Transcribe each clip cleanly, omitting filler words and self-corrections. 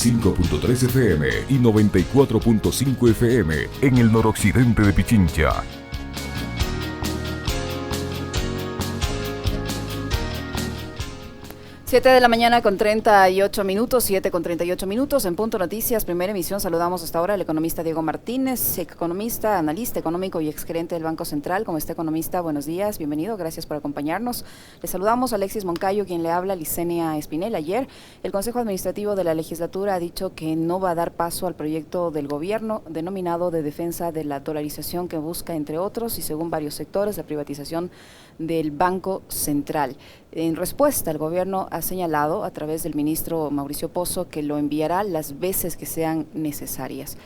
5.3 FM y 94.5 FM en el noroccidente de Pichincha. 7 de la mañana con 38 minutos, 7 con 38 minutos, en Punto Noticias, primera emisión. Saludamos hasta ahora al economista Diego Martínez, economista, analista económico y exgerente del Banco Central. Como está, economista, buenos días, bienvenido, gracias por acompañarnos. Le saludamos a Alexis Moncayo, quien le habla, Licenia Espinel. Ayer, el Consejo Administrativo de la Legislatura ha dicho que no va a dar paso al proyecto del gobierno denominado de defensa de la dolarización, que busca, entre otros, y según varios sectores, la privatización del Banco Central. En respuesta, el gobierno ha señalado a través del ministro Mauricio Pozo que lo enviará las veces que sean necesarias.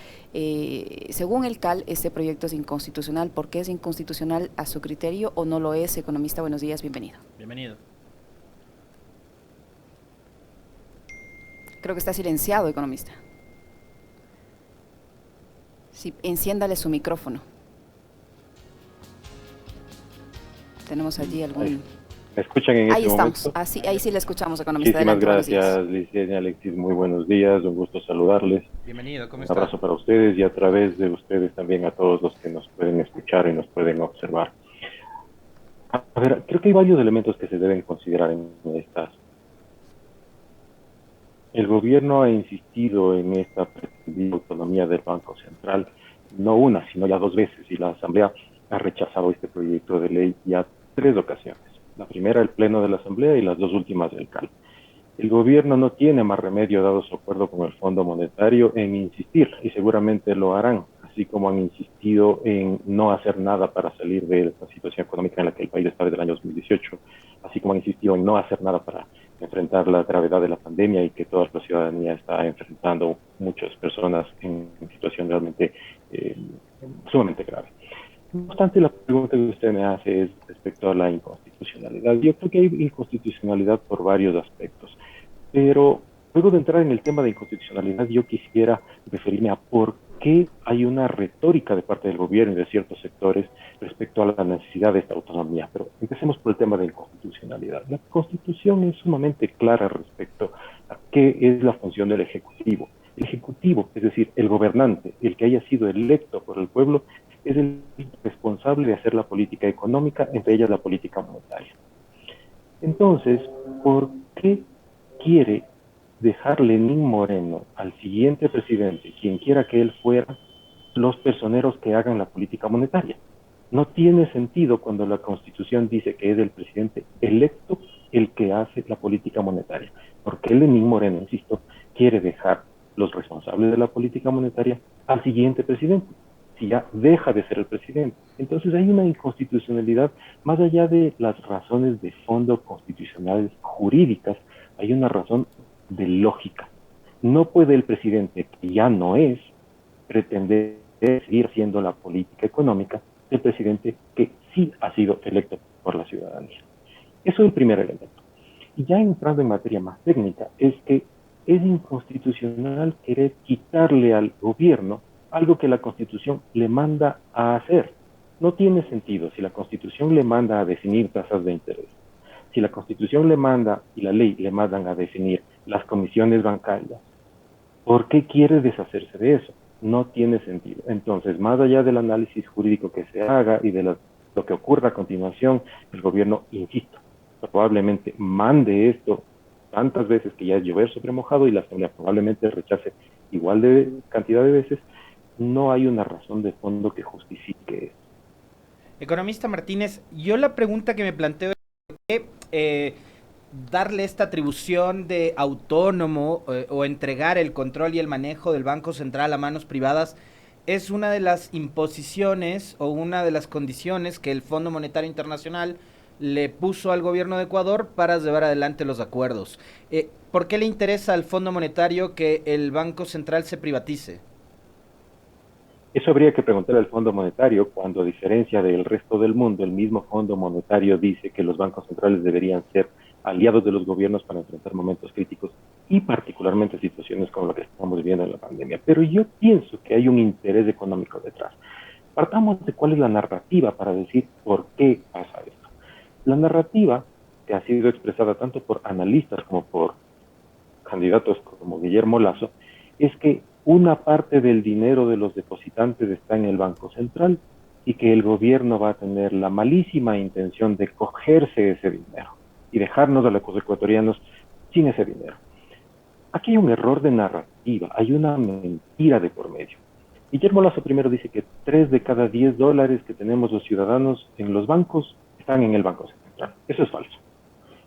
Según el CAL, este proyecto es inconstitucional. ¿Por qué es inconstitucional a su criterio o no lo es? Economista, buenos días, bienvenido. Bienvenido. Creo que está silenciado, economista. Sí, enciéndale su micrófono. Tenemos allí algún... ¿Me escuchan en ahí este estamos. momento? Ahí sí le escuchamos, economista. Muchísimas Adelante, gracias, Licenia, Alexis. Muy buenos días, un gusto saludarles. Bienvenido, ¿cómo Un está? abrazo para ustedes y a través de ustedes también a todos los que nos pueden escuchar y nos pueden observar. A ver, creo que hay varios elementos que se deben considerar en estas. El gobierno ha insistido en esta pretendida autonomía del Banco Central, no una, sino ya dos veces, y la Asamblea ha rechazado este proyecto de ley ya 3 ocasiones. La primera, el Pleno de la Asamblea, y las 2 últimas, el CAL. El gobierno no tiene más remedio, dado su acuerdo con el Fondo Monetario, en insistir, y seguramente lo harán, así como han insistido en no hacer nada para salir de esta situación económica en la que el país está desde el año 2018, así como han insistido en no hacer nada para enfrentar la gravedad de la pandemia y que toda la ciudadanía está enfrentando, muchas personas en situación realmente sumamente grave. No obstante, la pregunta que usted me hace es respecto a la inconstitucionalidad. Yo creo que hay inconstitucionalidad por varios aspectos, pero luego de entrar en el tema de inconstitucionalidad, yo quisiera referirme a por qué hay una retórica de parte del gobierno y de ciertos sectores respecto a la necesidad de esta autonomía. Pero empecemos por el tema de inconstitucionalidad. La Constitución es sumamente clara respecto a qué es la función del Ejecutivo. El Ejecutivo, es decir, el gobernante, el que haya sido electo por el pueblo, es el responsable de hacer la política económica, entre ellas la política monetaria. Entonces, ¿por qué quiere dejar Lenín Moreno al siguiente presidente, quien quiera que él fuera, los personeros que hagan la política monetaria? No tiene sentido cuando la Constitución dice que es el presidente electo el que hace la política monetaria. ¿Por qué Lenín Moreno, insisto, quiere dejar los responsables de la política monetaria al siguiente presidente, si ya deja de ser el presidente? Entonces hay una inconstitucionalidad, más allá de las razones de fondo constitucionales jurídicas, hay una razón de lógica. No puede el presidente, que ya no es, pretender seguir siendo la política económica del presidente que sí ha sido electo por la ciudadanía. Eso es el primer elemento. Y ya entrando en materia más técnica, es que es inconstitucional querer quitarle al gobierno algo que la Constitución le manda a hacer. No tiene sentido. Si la Constitución le manda a definir tasas de interés, si la Constitución le manda y la ley le mandan a definir las comisiones bancarias, ¿por qué quiere deshacerse de eso? No tiene sentido. Entonces, más allá del análisis jurídico que se haga y de lo que ocurra a continuación, el gobierno, insisto, probablemente mande esto tantas veces que ya es llover sobre mojado y la Asamblea probablemente rechace igual de cantidad de veces. No hay una razón de fondo que justifique esto. Economista Martínez, yo la pregunta que me planteo es por qué darle esta atribución de autónomo o entregar el control y el manejo del Banco Central a manos privadas es una de las imposiciones o una de las condiciones que el Fondo Monetario Internacional le puso al gobierno de Ecuador para llevar adelante los acuerdos. ¿Por qué le interesa al Fondo Monetario que el Banco Central se privatice? Eso habría que preguntar al Fondo Monetario cuando, a diferencia del resto del mundo, el mismo Fondo Monetario dice que los bancos centrales deberían ser aliados de los gobiernos para enfrentar momentos críticos y particularmente situaciones como la que estamos viviendo en la pandemia. Pero yo pienso que hay un interés económico detrás. Partamos de cuál es la narrativa para decir por qué pasa esto. La narrativa, que ha sido expresada tanto por analistas como por candidatos como Guillermo Lasso, es que una parte del dinero de los depositantes está en el Banco Central y que el gobierno va a tener la malísima intención de cogerse ese dinero y dejarnos a los ecuatorianos sin ese dinero. Aquí hay un error de narrativa, hay una mentira de por medio. Guillermo Lazo primero dice que 3 de cada 10 dólares que tenemos los ciudadanos en los bancos están en el Banco Central. Eso es falso.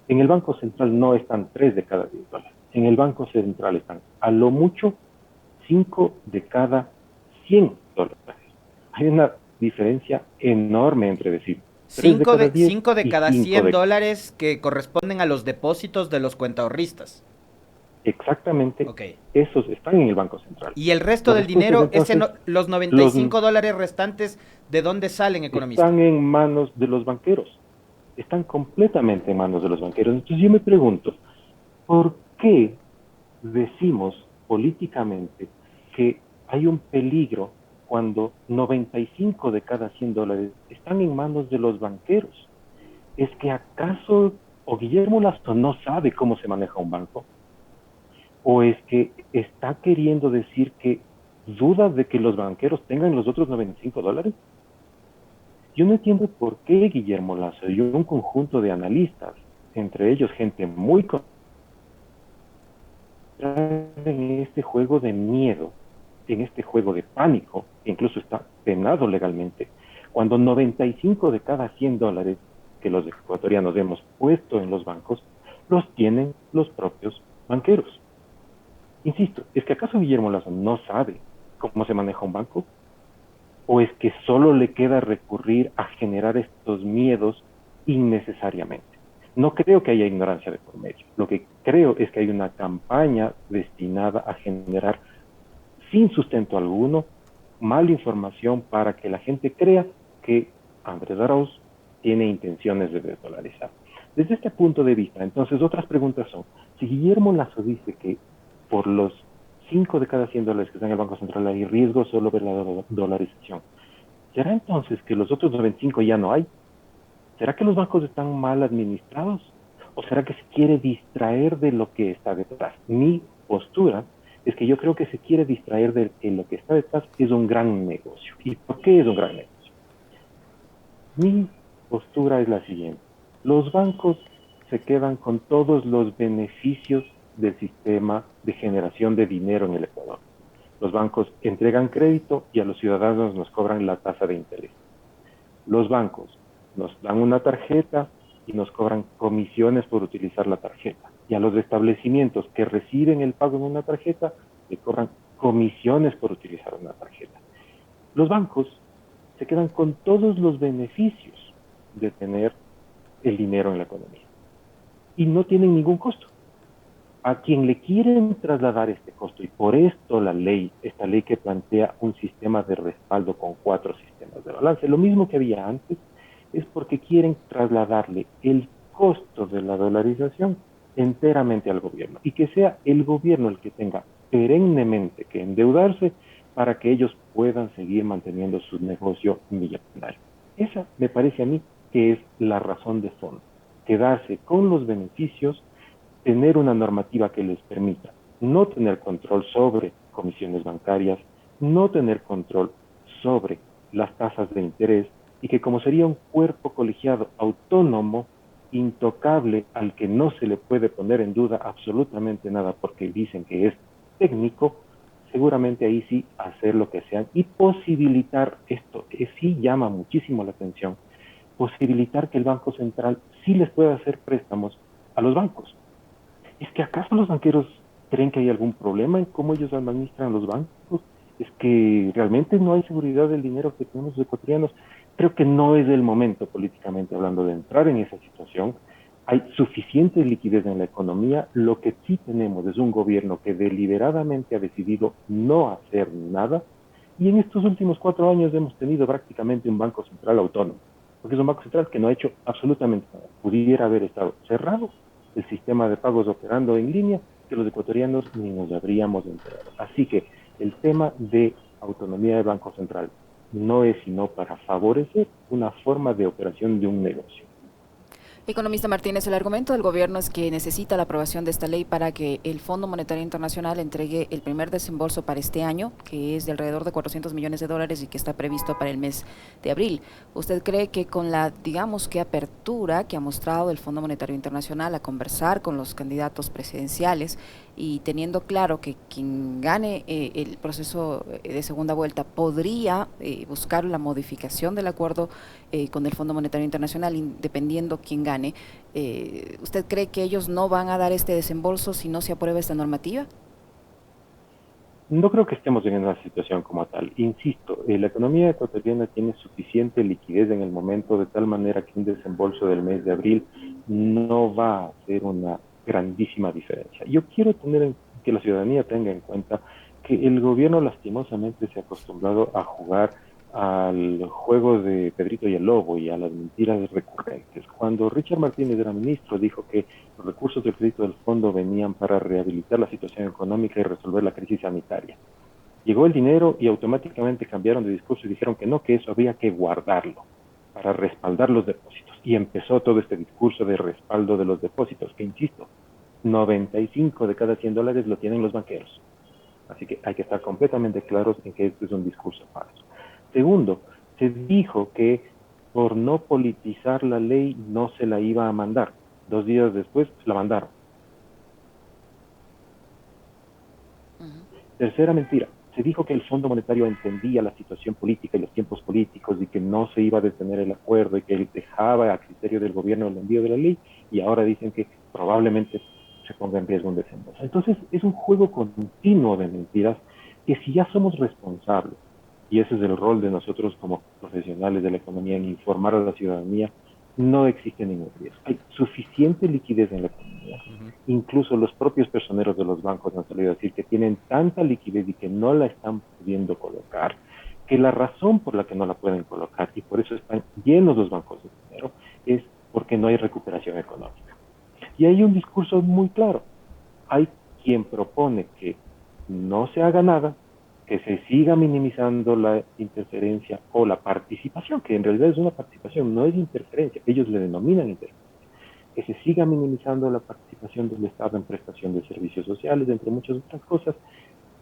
En el Banco Central no están 3 de cada 10 dólares. En el Banco Central están a lo mucho 5 de cada 100 dólares. Hay una diferencia enorme entre decir 3 de cada 10 5 de y cada 5 100 de... dólares que corresponden a los depósitos de los cuentaahorristas. Exactamente, Ok. esos están en el Banco Central. Y el resto Los del después, dinero, entonces, los 95 dólares restantes, ¿de dónde salen, economista? están en manos de los banqueros. Están completamente en manos de los banqueros. Entonces yo me pregunto, ¿por qué decimos políticamente que hay un peligro cuando 95 de cada 100 dólares están en manos de los banqueros? ¿Es que acaso o Guillermo Lazo no sabe cómo se maneja un banco? ¿O es que está queriendo decir que dudas de que los banqueros tengan los otros 95 dólares? Yo no entiendo por qué Guillermo Lazo y un conjunto de analistas, entre ellos gente muy en este juego de miedo, en este juego de pánico, que incluso está penado legalmente, cuando 95 de cada 100 dólares que los ecuatorianos hemos puesto en los bancos, los tienen los propios banqueros. Insisto, ¿es que acaso Guillermo Lazo no sabe cómo se maneja un banco? ¿O es que solo le queda recurrir a generar estos miedos innecesariamente? No creo que haya ignorancia de por medio. Lo que creo es que hay una campaña destinada a generar, sin sustento alguno, mala información para que la gente crea que Andrés Arauz tiene intenciones de desdolarizar. Desde este punto de vista, entonces, otras preguntas son, si Guillermo Lazo dice que por los 5 de cada 100 dólares que están en el Banco Central hay riesgo solo ver la dolarización, ¿será entonces que los otros 95 ya no hay? ¿Será que los bancos están mal administrados? ¿O será que se quiere distraer de lo que está detrás? Mi postura es que yo creo que se quiere distraer de que lo que está detrás es un gran negocio. ¿Y por qué es un gran negocio? Mi postura es la siguiente. Los bancos se quedan con todos los beneficios del sistema de generación de dinero en el Ecuador. Los bancos entregan crédito y a los ciudadanos nos cobran la tasa de interés. Los bancos nos dan una tarjeta y nos cobran comisiones por utilizar la tarjeta. Y a los establecimientos que reciben el pago en una tarjeta, le cobran comisiones por utilizar una tarjeta. Los bancos se quedan con todos los beneficios de tener el dinero en la economía. Y no tienen ningún costo. A quien le quieren trasladar este costo, y por esto esta ley que plantea un sistema de respaldo con 4 sistemas de balance, lo mismo que había antes, es porque quieren trasladarle el costo de la dolarización enteramente al gobierno, y que sea el gobierno el que tenga perennemente que endeudarse para que ellos puedan seguir manteniendo su negocio millonario. Esa me parece a mí que es la razón de fondo, quedarse con los beneficios, tener una normativa que les permita no tener control sobre comisiones bancarias, no tener control sobre las tasas de interés, y que como sería un cuerpo colegiado autónomo, intocable, al que no se le puede poner en duda absolutamente nada porque dicen que es técnico, seguramente ahí sí hacer lo que sean y posibilitar esto, que sí llama muchísimo la atención, posibilitar que el Banco Central sí les pueda hacer préstamos a los bancos. ¿Es que acaso los banqueros creen que hay algún problema en cómo ellos administran los bancos? ¿Es que realmente no hay seguridad del dinero que tenemos los ecuatorianos? Creo que no es el momento, políticamente hablando, de entrar en esa situación. Hay suficiente liquidez en la economía. Lo que sí tenemos es un gobierno que deliberadamente ha decidido no hacer nada. Y en estos últimos 4 años hemos tenido prácticamente un Banco Central autónomo, porque es un Banco Central que no ha hecho absolutamente nada. Pudiera haber estado cerrado, el sistema de pagos operando en línea, que los ecuatorianos ni nos habríamos enterado. Así que el tema de autonomía del Banco Central no es sino para favorecer una forma de operación de un negocio. Economista Martínez, el argumento del gobierno es que necesita la aprobación de esta ley para que el Fondo Monetario Internacional entregue el primer desembolso para este año, que es de alrededor de 400 millones de dólares y que está previsto para el mes de abril. ¿Usted cree que con la, digamos, que apertura que ha mostrado el Fondo Monetario Internacional a conversar con los candidatos presidenciales y teniendo claro que quien gane el proceso de segunda vuelta podría buscar la modificación del acuerdo con el Fondo Monetario Internacional, dependiendo quién gane, ¿usted cree que ellos no van a dar este desembolso si no se aprueba esta normativa? No creo que estemos en una situación como tal. Insisto, la economía ecuatoriana tiene suficiente liquidez en el momento de tal manera que un desembolso del mes de abril no va a hacer una grandísima diferencia. Yo quiero que la ciudadanía tenga en cuenta que el gobierno lastimosamente se ha acostumbrado a jugar al juego de Pedrito y el Lobo y a las mentiras recurrentes. Cuando Richard Martínez era ministro, dijo que los recursos del crédito del fondo venían para rehabilitar la situación económica y resolver la crisis sanitaria. Llegó el dinero y automáticamente cambiaron de discurso y dijeron que no, que eso había que guardarlo para respaldar los depósitos. Y empezó todo este discurso de respaldo de los depósitos, que insisto, 95 de cada 100 dólares lo tienen los banqueros. Así que hay que estar completamente claros en que esto es un discurso falso. Segundo, se dijo que por no politizar la ley no se la iba a mandar. 2 días después la mandaron. Tercera mentira, se dijo que el Fondo Monetario entendía la situación política y los tiempos políticos y que no se iba a detener el acuerdo y que él dejaba a criterio del gobierno el envío de la ley, y ahora dicen que probablemente se ponga en riesgo un desembolso. Entonces es un juego continuo de mentiras que, si ya somos responsables, y ese es el rol de nosotros como profesionales de la economía, en informar a la ciudadanía, no existe ningún riesgo. Hay suficiente liquidez en la economía. Incluso los propios personeros de los bancos han salido a decir que tienen tanta liquidez y que no la están pudiendo colocar, que la razón por la que no la pueden colocar, y por eso están llenos los bancos de dinero, es porque no hay recuperación económica. Y hay un discurso muy claro. Hay quien propone que no se haga nada, que se siga minimizando la interferencia o la participación, que en realidad es una participación, no es interferencia, ellos le denominan interferencia, que se siga minimizando la participación del Estado en prestación de servicios sociales, entre muchas otras cosas,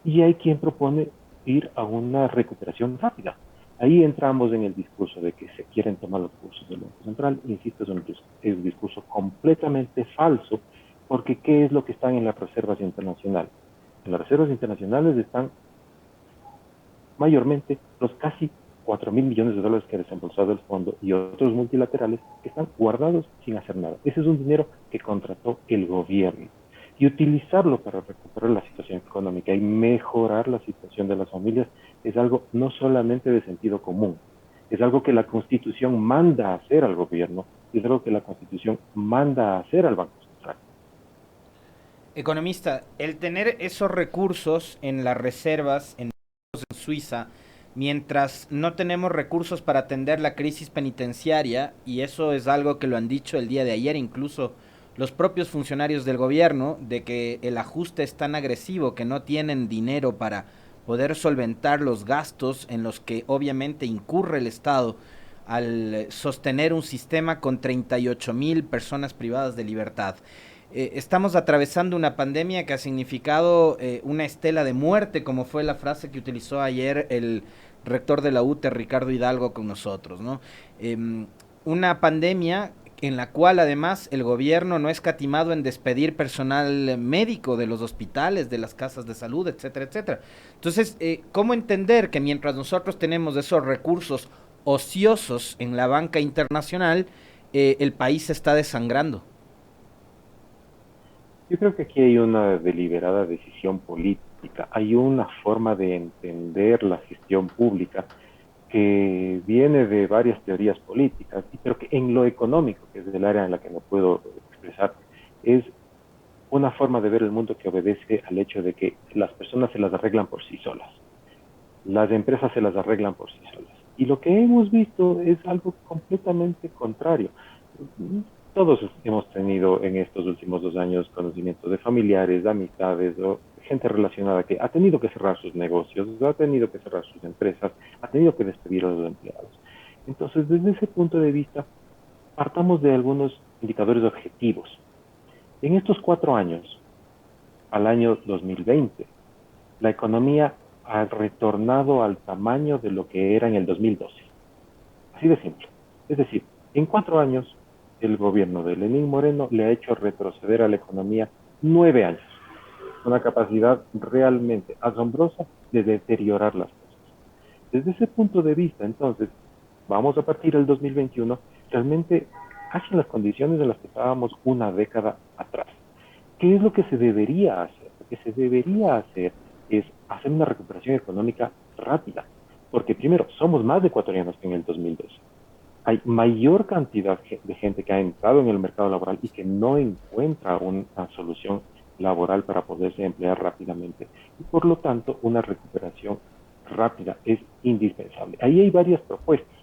y hay quien propone ir a una recuperación rápida. Ahí entramos en el discurso de que se quieren tomar los recursos del Banco Central. Insisto, es un discurso completamente falso, porque ¿qué es lo que están en las reservas internacionales? En las reservas internacionales están mayormente los casi 4.000 millones de dólares que ha desembolsado el fondo y otros multilaterales que están guardados sin hacer nada. Ese es un dinero que contrató el gobierno. Y utilizarlo para recuperar la situación económica y mejorar la situación de las familias es algo no solamente de sentido común, es algo que la Constitución manda a hacer al gobierno y es algo que la Constitución manda a hacer al Banco Central. Economista, el tener esos recursos en las reservas, en Suiza, mientras no tenemos recursos para atender la crisis penitenciaria, y eso es algo que lo han dicho el día de ayer incluso los propios funcionarios del gobierno, de que el ajuste es tan agresivo que no tienen dinero para poder solventar los gastos en los que obviamente incurre el Estado al sostener un sistema con 38,000 personas privadas de libertad. Estamos atravesando una pandemia que ha significado una estela de muerte, como fue la frase que utilizó ayer el rector de la UTE, Ricardo Hidalgo, con nosotros, ¿no? Una pandemia en la cual además el gobierno no ha escatimado en despedir personal médico de los hospitales, de las casas de salud, etcétera, etcétera. Entonces, ¿cómo entender que mientras nosotros tenemos esos recursos ociosos en la banca internacional, el país se está desangrando? Yo creo que aquí hay una deliberada decisión política, hay una forma de entender la gestión pública que viene de varias teorías políticas, pero que en lo económico, que es el área en la que me puedo expresar, es una forma de ver el mundo que obedece al hecho de que las personas se las arreglan por sí solas, las empresas se las arreglan por sí solas. Y lo que hemos visto es algo completamente contrario. Todos hemos tenido en estos últimos 2 años conocimientos de familiares, de amistades o gente relacionada que ha tenido que cerrar sus negocios, ha tenido que cerrar sus empresas, ha tenido que despedir a los empleados. Entonces, desde ese punto de vista, Partamos de algunos indicadores objetivos. En estos 4 años, al año 2020, la economía ha retornado al tamaño de lo que era en el 2012. Así de simple. Es decir, en 4 años, el gobierno de Lenín Moreno le ha hecho retroceder a la economía 9 años. Una capacidad realmente asombrosa de deteriorar las cosas. Desde ese punto de vista, entonces, vamos a partir del 2021, realmente casi en las condiciones en las que estábamos una década atrás. ¿Qué es lo que se debería hacer? Lo que se debería hacer es hacer una recuperación económica rápida, porque primero, somos más ecuatorianos que en el 2012. Hay mayor cantidad de gente que ha entrado en el mercado laboral y que no encuentra una solución laboral para poderse emplear rápidamente. Y por lo tanto, una recuperación rápida es indispensable. Ahí hay varias propuestas.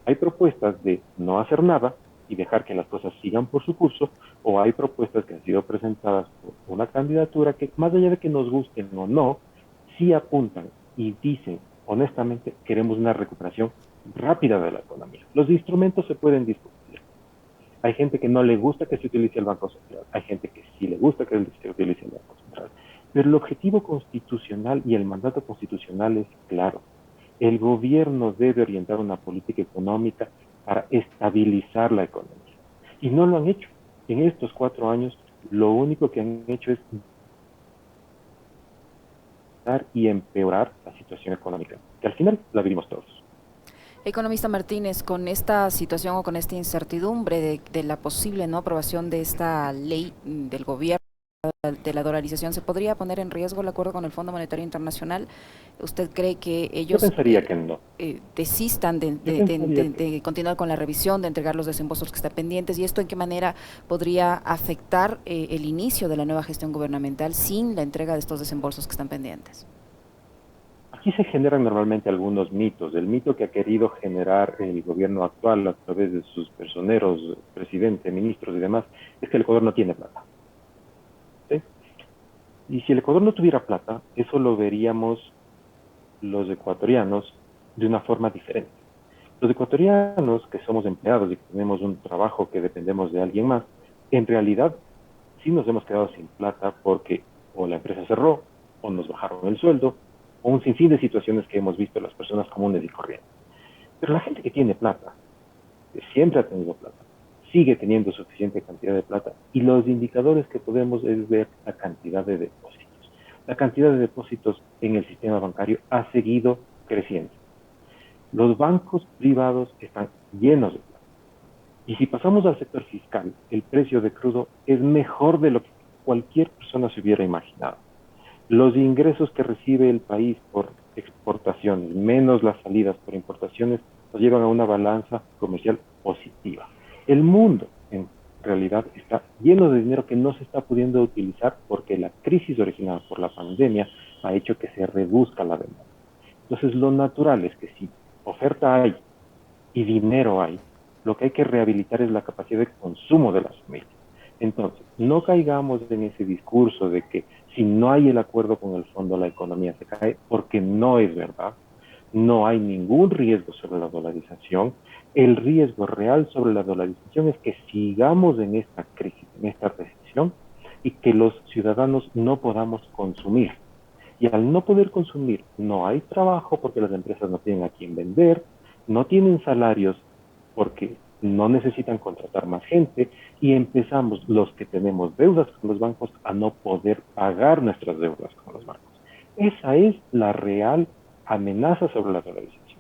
Hay propuestas de no hacer nada y dejar que las cosas sigan por su curso, o hay propuestas que han sido presentadas por una candidatura que, más allá de que nos gusten o no, sí apuntan y dicen honestamente, queremos una recuperación rápida de la economía. Los instrumentos se pueden discutir. Hay gente que no le gusta que se utilice el Banco Central, hay gente que sí le gusta que se utilice el Banco Central, pero el objetivo constitucional y el mandato constitucional es claro. El gobierno debe orientar una política económica para estabilizar la economía. Y no lo han hecho. En estos 4 años, lo único que han hecho es y empeorar la situación económica, que al final la vivimos todos. Economista Martínez, con esta situación o con esta incertidumbre de la posible no aprobación de esta ley del gobierno de la dolarización, ¿se podría poner en riesgo el acuerdo con el Fondo Monetario Internacional? ¿Usted cree que ellos Yo pensaría que no. desistan de continuar con la revisión, de entregar los desembolsos que están pendientes? ¿Y esto en qué manera podría afectar el inicio de la nueva gestión gubernamental sin la entrega de estos desembolsos que están pendientes? Aquí se generan normalmente algunos mitos. El mito que ha querido generar el gobierno actual a través de sus personeros, presidente, ministros y demás, es que el Ecuador no tiene plata. ¿Sí? Y si el Ecuador no tuviera plata, eso lo veríamos los ecuatorianos de una forma diferente. Los ecuatorianos que somos empleados y que tenemos un trabajo que dependemos de alguien más, en realidad sí nos hemos quedado sin plata porque o la empresa cerró, o nos bajaron el sueldo, o un sinfín de situaciones que hemos visto las personas comunes y corrientes. Pero la gente que tiene plata, que siempre ha tenido plata, sigue teniendo suficiente cantidad de plata, y los indicadores que podemos es ver la cantidad de depósitos. La cantidad de depósitos en el sistema bancario ha seguido creciendo. Los bancos privados están llenos de plata. Y si pasamos al sector fiscal, el precio de crudo es mejor de lo que cualquier persona se hubiera imaginado. Los ingresos que recibe el país por exportaciones, menos las salidas por importaciones, nos llevan a una balanza comercial positiva. El mundo, en realidad, está lleno de dinero que no se está pudiendo utilizar porque la crisis originada por la pandemia ha hecho que se reduzca la demanda. Entonces, lo natural es que si oferta hay y dinero hay, lo que hay que rehabilitar es la capacidad de consumo de las familias. Entonces, no caigamos en ese discurso de que si no hay el acuerdo con el fondo, la economía se cae, porque no es verdad. No hay ningún riesgo sobre la dolarización. El riesgo real sobre la dolarización es que sigamos en esta crisis, en esta recesión, y que los ciudadanos no podamos consumir. Y al no poder consumir, no hay trabajo porque las empresas no tienen a quién vender, no tienen salarios porque no necesitan contratar más gente, y empezamos los que tenemos deudas con los bancos a no poder pagar nuestras deudas con los bancos. Esa es la real amenaza sobre la dolarización.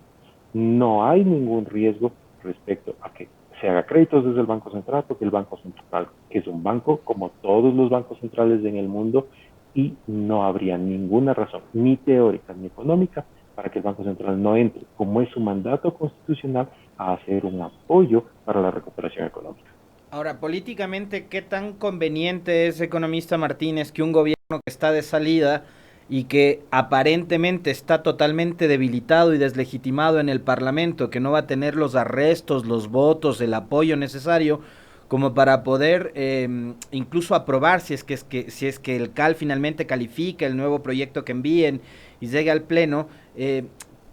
No hay ningún riesgo respecto a que se haga créditos desde el Banco Central, porque el Banco Central, que es un banco como todos los bancos centrales en el mundo, y no habría ninguna razón, ni teórica ni económica, para que el Banco Central no entre, como es su mandato constitucional, a hacer un apoyo para la recuperación económica. Ahora, políticamente, ¿qué tan conveniente es, economista Martínez, que un gobierno que está de salida y que aparentemente está totalmente debilitado y deslegitimado en el Parlamento, que no va a tener los arrestos, los votos, el apoyo necesario como para poder incluso aprobar si es que el CAL finalmente califica el nuevo proyecto que envíen y llegue al pleno,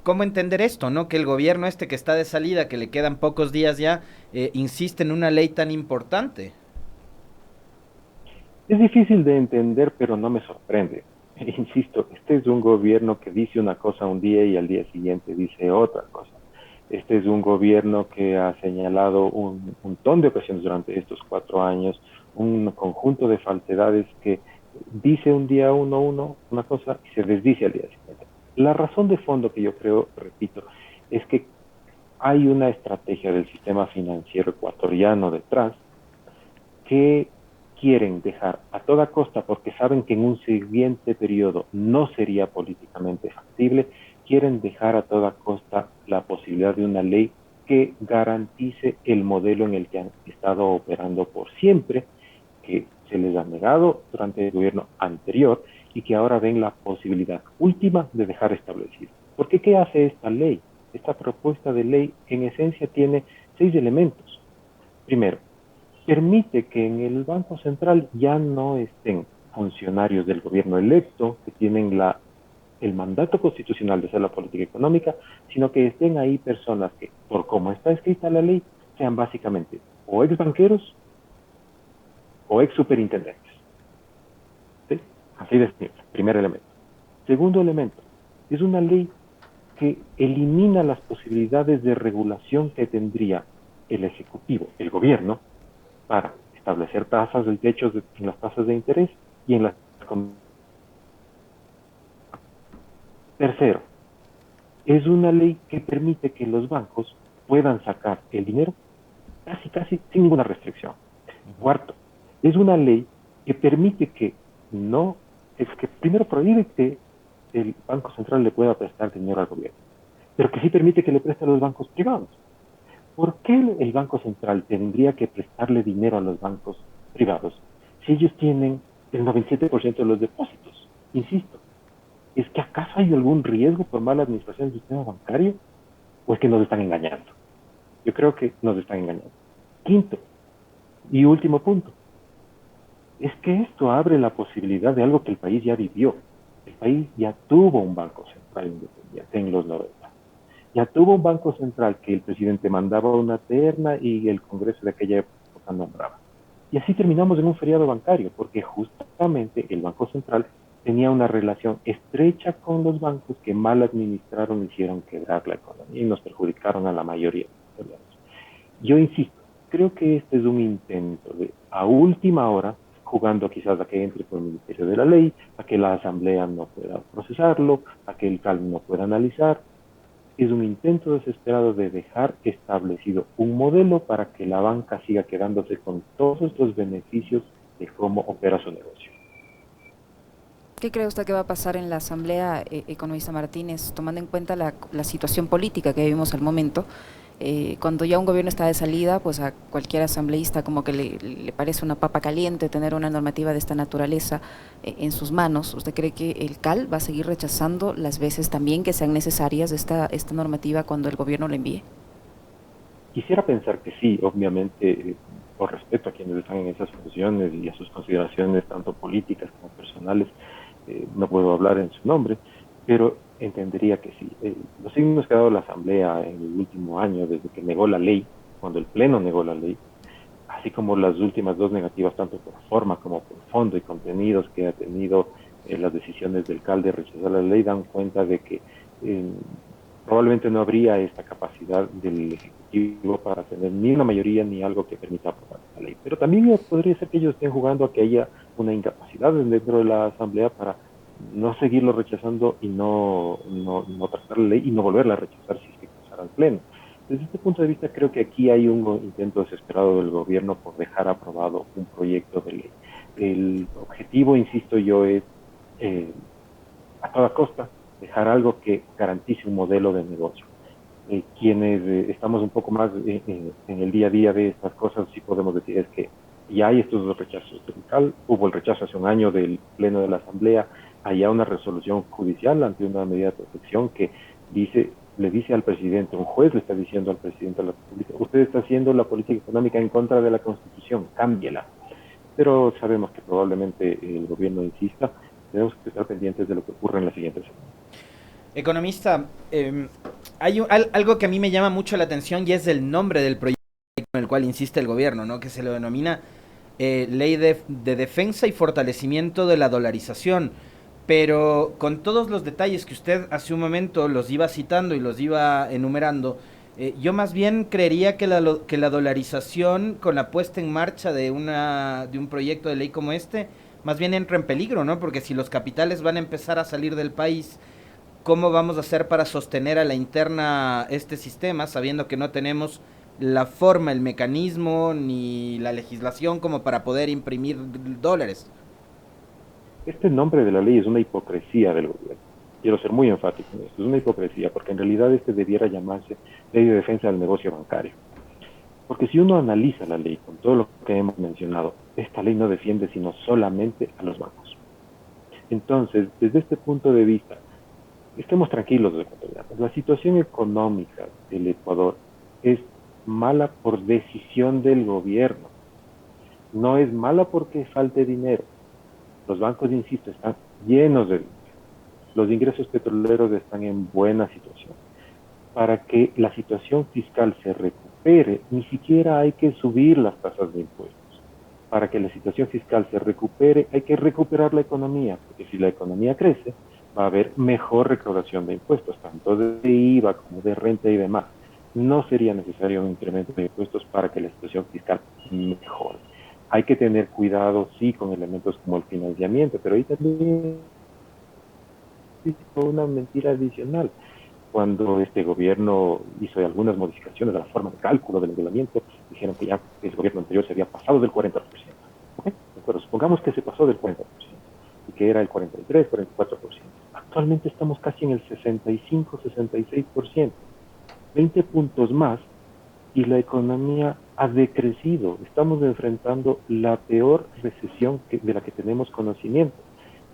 ¿cómo entender esto, no? Que el gobierno que está de salida, que le quedan pocos días ya, insiste en una ley tan importante. Es difícil de entender, pero no me sorprende. Insisto, este es un gobierno que dice una cosa un día y al día siguiente dice otra cosa. Este es un gobierno que ha señalado un montón de ocasiones durante estos 4 años, un conjunto de falsedades que dice un día una cosa y se desdice al día siguiente. La razón de fondo que yo creo, repito, es que hay una estrategia del sistema financiero ecuatoriano detrás que quieren dejar a toda costa, porque saben que en un siguiente periodo no sería políticamente factible, quieren dejar a toda costa la posibilidad de una ley que garantice el modelo en el que han estado operando por siempre, que se les ha negado durante el gobierno anterior y que ahora ven la posibilidad última de dejar establecido. Porque ¿qué hace esta ley? Esta propuesta de ley en esencia tiene 6 elementos. Primero, permite que en el Banco Central ya no estén funcionarios del gobierno electo que tienen el mandato constitucional de hacer la política económica, sino que estén ahí personas que, por cómo está escrita la ley, sean básicamente o ex banqueros o ex superintendentes. ¿Sí? Así de simple, primer elemento. Segundo elemento, es una ley que elimina las posibilidades de regulación que tendría el Ejecutivo, el gobierno, para establecer tasas de techos en las tasas de interés y en las. Tercero, es una ley que permite que los bancos puedan sacar el dinero casi sin ninguna restricción. Cuarto, es una ley que permite que primero prohíbe que el Banco Central le pueda prestar dinero al gobierno, pero que sí permite que le preste a los bancos privados. ¿Por qué el Banco Central tendría que prestarle dinero a los bancos privados si ellos tienen el 97% de los depósitos? Insisto, ¿es que acaso hay algún riesgo por mala administración del sistema bancario? ¿O es que nos están engañando? Yo creo que nos están engañando. Quinto y último punto, es que esto abre la posibilidad de algo que el país ya vivió. El país ya tuvo un Banco Central independiente en los 90. Ya tuvo un Banco Central que el presidente mandaba una terna y el Congreso de aquella época nombraba. Y así terminamos en un feriado bancario, porque justamente el Banco Central tenía una relación estrecha con los bancos que mal administraron, hicieron quebrar la economía y nos perjudicaron a la mayoría de los ecuatorianos. Yo insisto, creo que este es un intento de, a última hora, jugando quizás a que entre por el Ministerio de la Ley, a que la Asamblea no pueda procesarlo, a que el CAL no pueda analizar. Es un intento desesperado de dejar establecido un modelo para que la banca siga quedándose con todos los beneficios de cómo opera su negocio. ¿Qué cree usted que va a pasar en la Asamblea, economista Martínez, tomando en cuenta la situación política que vivimos al momento? Cuando ya un gobierno está de salida, pues a cualquier asambleísta como que le parece una papa caliente tener una normativa de esta naturaleza en sus manos. ¿Usted cree que el CAL va a seguir rechazando las veces también que sean necesarias esta normativa cuando el gobierno la envíe? Quisiera pensar que sí, obviamente, por respeto a quienes están en esas funciones y a sus consideraciones tanto políticas como personales, no puedo hablar en su nombre, pero entendería que sí. Los signos que ha dado la Asamblea en el último año, desde que negó la ley, cuando el Pleno negó la ley, así como las últimas dos negativas, tanto por forma como por fondo y contenidos que ha tenido las decisiones del CAL de rechazar la ley, dan cuenta de que probablemente no habría esta capacidad del Ejecutivo para tener ni una mayoría ni algo que permita aprobar la ley. Pero también podría ser que ellos estén jugando a que haya una incapacidad dentro de la Asamblea para no seguirlo rechazando y no tratar la ley y no volverla a rechazar si es que cruzara al Pleno. Desde este punto de vista, creo que aquí hay un intento desesperado del gobierno por dejar aprobado un proyecto de ley. El objetivo, insisto yo, es a toda costa dejar algo que garantice un modelo de negocio. Quienes estamos un poco más en el día a día de estas cosas, sí podemos decir es que ya hay estos dos rechazos. Hubo el rechazo hace un año del Pleno de la Asamblea, hay una resolución judicial ante una medida de protección que le dice al presidente, un juez le está diciendo al presidente de la República, usted está haciendo la política económica en contra de la Constitución, cámbiela. Pero sabemos que probablemente el gobierno insista, tenemos que estar pendientes de lo que ocurre en la siguiente semana. Economista, hay algo que a mí me llama mucho la atención y es el nombre del proyecto en el cual insiste el gobierno, ¿no? Que se lo denomina Ley de Defensa y Fortalecimiento de la Dolarización. Pero con todos los detalles que usted hace un momento los iba citando y los iba enumerando, yo más bien creería que la dolarización con la puesta en marcha de un proyecto de ley como este, más bien entra en peligro, ¿no? Porque si los capitales van a empezar a salir del país, ¿cómo vamos a hacer para sostener a la interna este sistema, sabiendo que no tenemos la forma, el mecanismo ni la legislación como para poder imprimir dólares? Este nombre de la ley es una hipocresía del gobierno. Quiero ser muy enfático en esto. Es una hipocresía porque en realidad este debiera llamarse Ley de Defensa del Negocio Bancario. Porque si uno analiza la ley con todo lo que hemos mencionado, esta ley no defiende sino solamente a los bancos. Entonces, desde este punto de vista, estemos tranquilos los ecuatorianos. La situación económica del Ecuador es mala por decisión del gobierno. No es mala porque falte dinero. Los bancos, insisto, están llenos de dinero. Los ingresos petroleros están en buena situación. Para que la situación fiscal se recupere, ni siquiera hay que subir las tasas de impuestos. Para que la situación fiscal se recupere, hay que recuperar la economía, porque si la economía crece, va a haber mejor recaudación de impuestos, tanto de IVA como de renta y demás. No sería necesario un incremento de impuestos para que la situación fiscal mejore. Hay que tener cuidado, sí, con elementos como el financiamiento, pero ahí también es una mentira adicional. Cuando este gobierno hizo algunas modificaciones de la forma de cálculo del endeudamiento, dijeron que ya el gobierno anterior se había pasado del 40%. ¿Okay? De acuerdo, supongamos que se pasó del 40% y que era el 43, 44%. Actualmente estamos casi en el 65, 66%. 20 puntos más y la economía ha decrecido. Estamos enfrentando la peor recesión de la que tenemos conocimiento.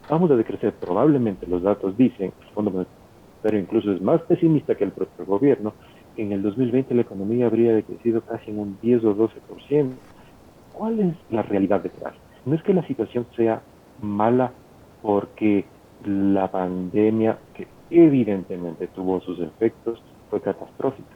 Vamos a decrecer, probablemente los datos dicen, el Fondo Monetario incluso es más pesimista que el propio gobierno, que en el 2020 la economía habría decrecido casi en un 10 o 12%. ¿Cuál es la realidad detrás? No es que la situación sea mala porque la pandemia, que evidentemente tuvo sus efectos, fue catastrófica.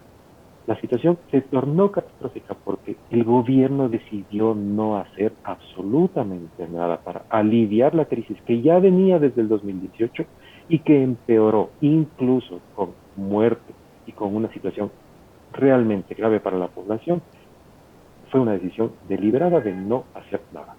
La situación se tornó catastrófica porque el gobierno decidió no hacer absolutamente nada para aliviar la crisis que ya venía desde el 2018 y que empeoró incluso con muerte y con una situación realmente grave para la población. Fue una decisión deliberada de no hacer nada.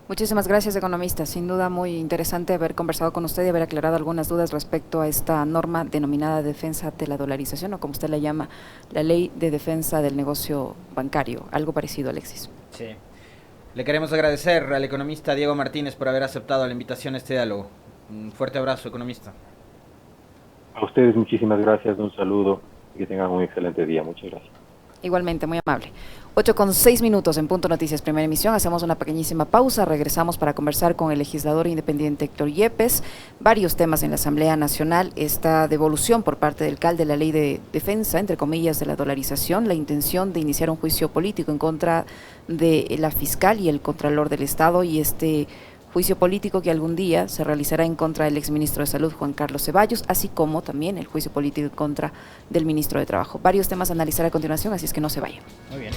Muchísimas gracias, economista. Sin duda muy interesante haber conversado con usted y haber aclarado algunas dudas respecto a esta norma denominada defensa de la dolarización, o como usted la llama, la Ley de Defensa del Negocio Bancario. Algo parecido, Alexis. Sí. Le queremos agradecer al economista Diego Martínez por haber aceptado la invitación a este diálogo. Un fuerte abrazo, economista. A ustedes muchísimas gracias, un saludo y que tengan un excelente día. Muchas gracias. Igualmente, muy amable. 8:06 en Punto Noticias, primera emisión. Hacemos una pequeñísima pausa. Regresamos para conversar con el legislador independiente Héctor Yepes. Varios temas en la Asamblea Nacional. Esta devolución por parte del CAL de la ley de defensa, entre comillas, de la dolarización. La intención de iniciar un juicio político en contra de la fiscal y el contralor del Estado. Y este juicio político que algún día se realizará en contra del exministro de Salud, Juan Carlos Ceballos, así como también el juicio político en contra del ministro de Trabajo. Varios temas a analizar a continuación, así es que no se vayan. Muy bien.